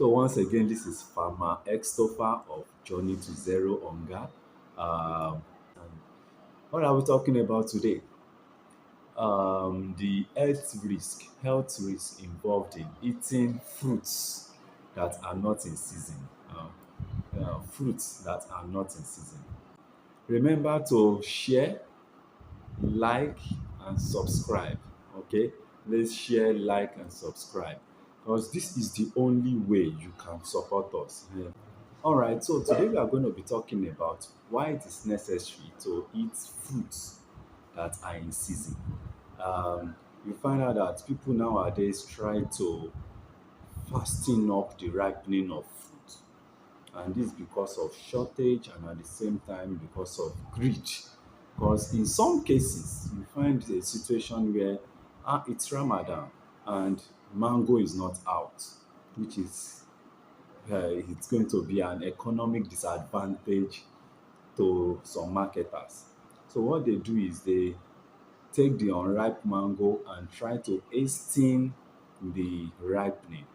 So once again, this is Farmer Xtofa of Journey to Zero Hunger. And what are we talking about today? The health risk involved in eating fruits that are not in season. Fruits that are not in season. Remember to share, like, and subscribe. Okay, let's share, like, and subscribe because this is the only way you can support us. Yeah. All right, so today we are going to be talking about why it is necessary to eat fruits that are in season. You find out that people nowadays try to fasten up the ripening of fruit, and this because of shortage and at the same time because of greed. Because in some cases, you find a situation where it's Ramadan and mango is not out, which is it's going to be an economic disadvantage to some marketers. So what they do is they take the unripe mango and try to hasten the ripening.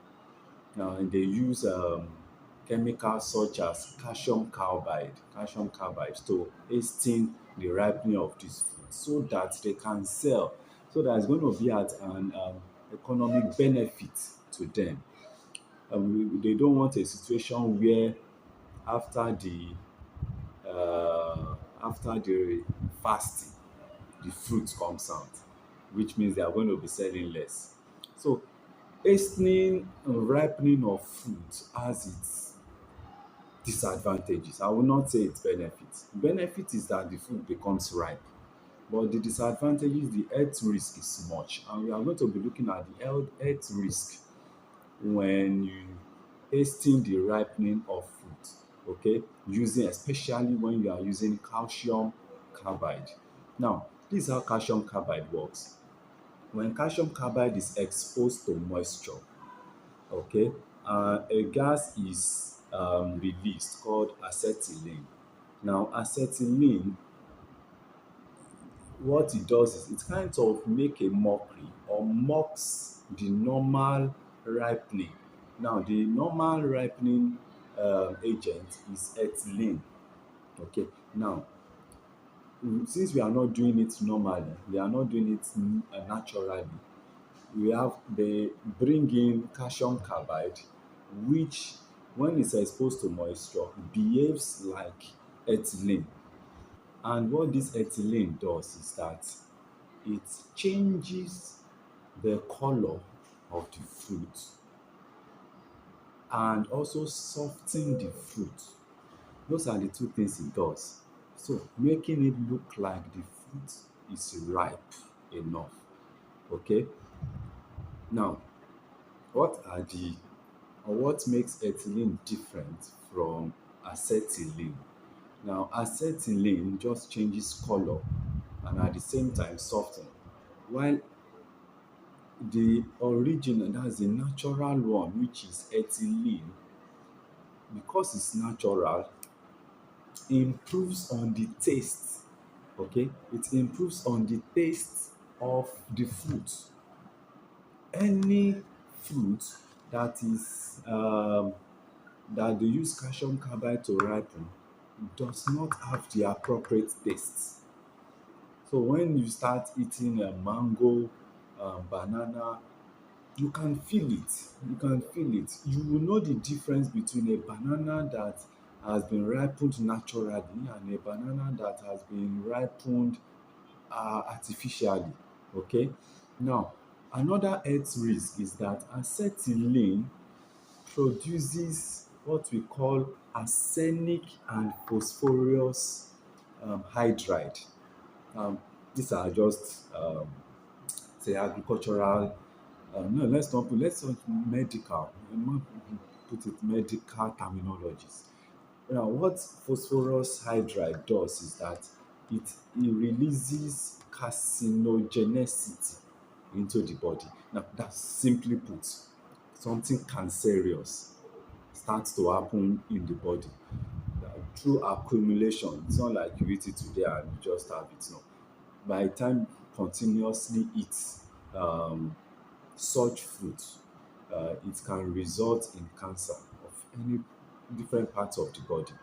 Now they use chemicals such as calcium carbide to hasten the ripening of this fruit so that they can sell, so that it's going to be at an economic benefit to them. They don't want a situation where after the after the fasting, the fruit comes out, which means they are going to be selling less. So hastening ripening of fruit has its disadvantages. I will not say its benefits. Benefit is that the fruit becomes ripe, but the disadvantage is the health risk is much, and we are going to be looking at the health risk when you hasten the ripening of fruit, okay, using, especially when you are using calcium carbide. Now, this is how calcium carbide works. When calcium carbide is exposed to moisture, okay, a gas is released called acetylene. Now, acetylene, what it does is it kind of make a mockery or mocks the normal ripening. Now, the normal ripening agent is ethylene. Okay. Now, since we are not doing it normally, we are not doing it naturally. We have they bring in calcium carbide, which when it's exposed to moisture behaves like ethylene. And what this ethylene does is that it changes the color of the fruit and also soften the fruit. Those are the two things it does. So making it look like the fruit is ripe enough. Okay. Now, what are the or what makes ethylene different from acetylene? Now, acetylene just changes color and at the same time soften, while the original, that's the natural one, which is ethylene, because it's natural, improves on the taste. Okay, it improves on the taste of the fruit. Any fruit that is that they use calcium carbide to ripen does not have the appropriate taste. So when you start eating a mango, banana, you can feel it. You can feel it. You will know the difference between a banana that has been ripened naturally and a banana that has been ripened artificially. Okay. Now, another health risk is that acetylene produces what we call arsenic and phosphorus hydride. Um, these are just say agricultural. No, let's not medical. Not put it medical terminologies. Now, what phosphorus hydride does is that it releases carcinogenicity into the body. Now, that's simply put, something cancerous starts to happen in the body through accumulation. It's not like you eat it today and you just have it. No, by the time you continuously eat um, such fruit, it can result in cancer of any different parts of the body.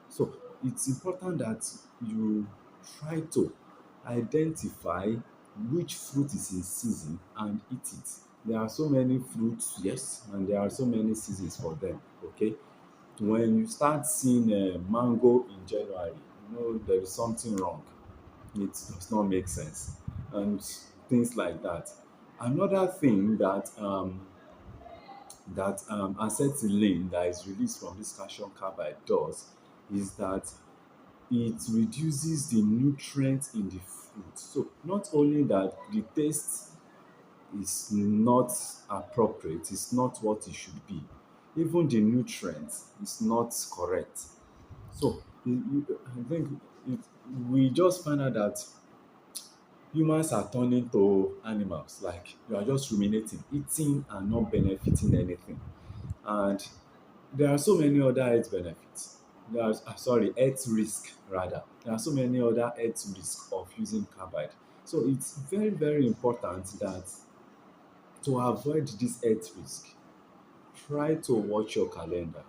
So it's important that you try to identify which fruit is in season and eat it. There are so many fruits, yes, and there are so many seasons for them. Okay, when you start seeing mango in January, you know there is something wrong. It does not make sense, and things like that. Another thing that acetylene that is released from this calcium carbide does is that it reduces the nutrients in the fruit. So not only that the taste is not appropriate, it's not what it should be, even the nutrients is not correct. So I think it, we just find out that humans are turning to animals, like you are just ruminating, eating and not benefiting anything. And there are so many other health benefits. There's sorry, health risk rather. There are so many other health risks of using carbide. So it's very, very important that to avoid this health risk, try to watch your calendar.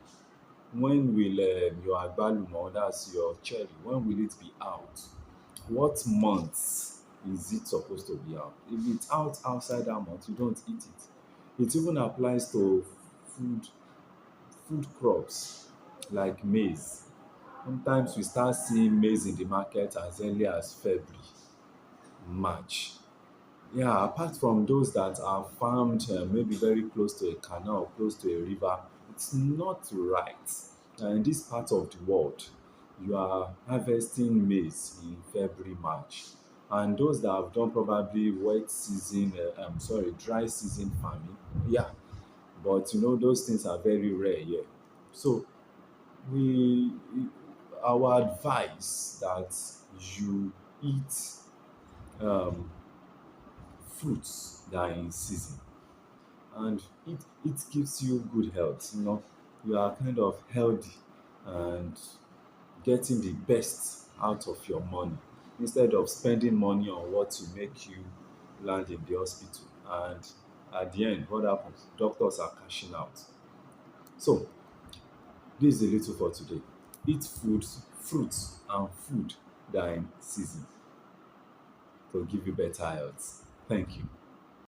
When will your agbalumo, that's your cherry, when will it be out? What month is it supposed to be out? If it's out outside that month, you don't eat it. It even applies to food food crops like maize. Sometimes we start seeing maize in the market as early as February, March. Yeah, apart from those that are farmed maybe very close to a canal, close to a river, it's not right. In this part of the world, you are harvesting maize in February, March. And those that have done probably wet season, dry season farming, yeah, but you know, those things are very rare here. So we our advice that you eat um, fruits that are in season, and it gives you good health. You know, you are kind of healthy and getting the best out of your money instead of spending money on what to make you land in the hospital. And at the end, what happens? Doctors are cashing out. So this is a little for today. Eat foods, fruits, and food that are in season to give you better health. Thank you.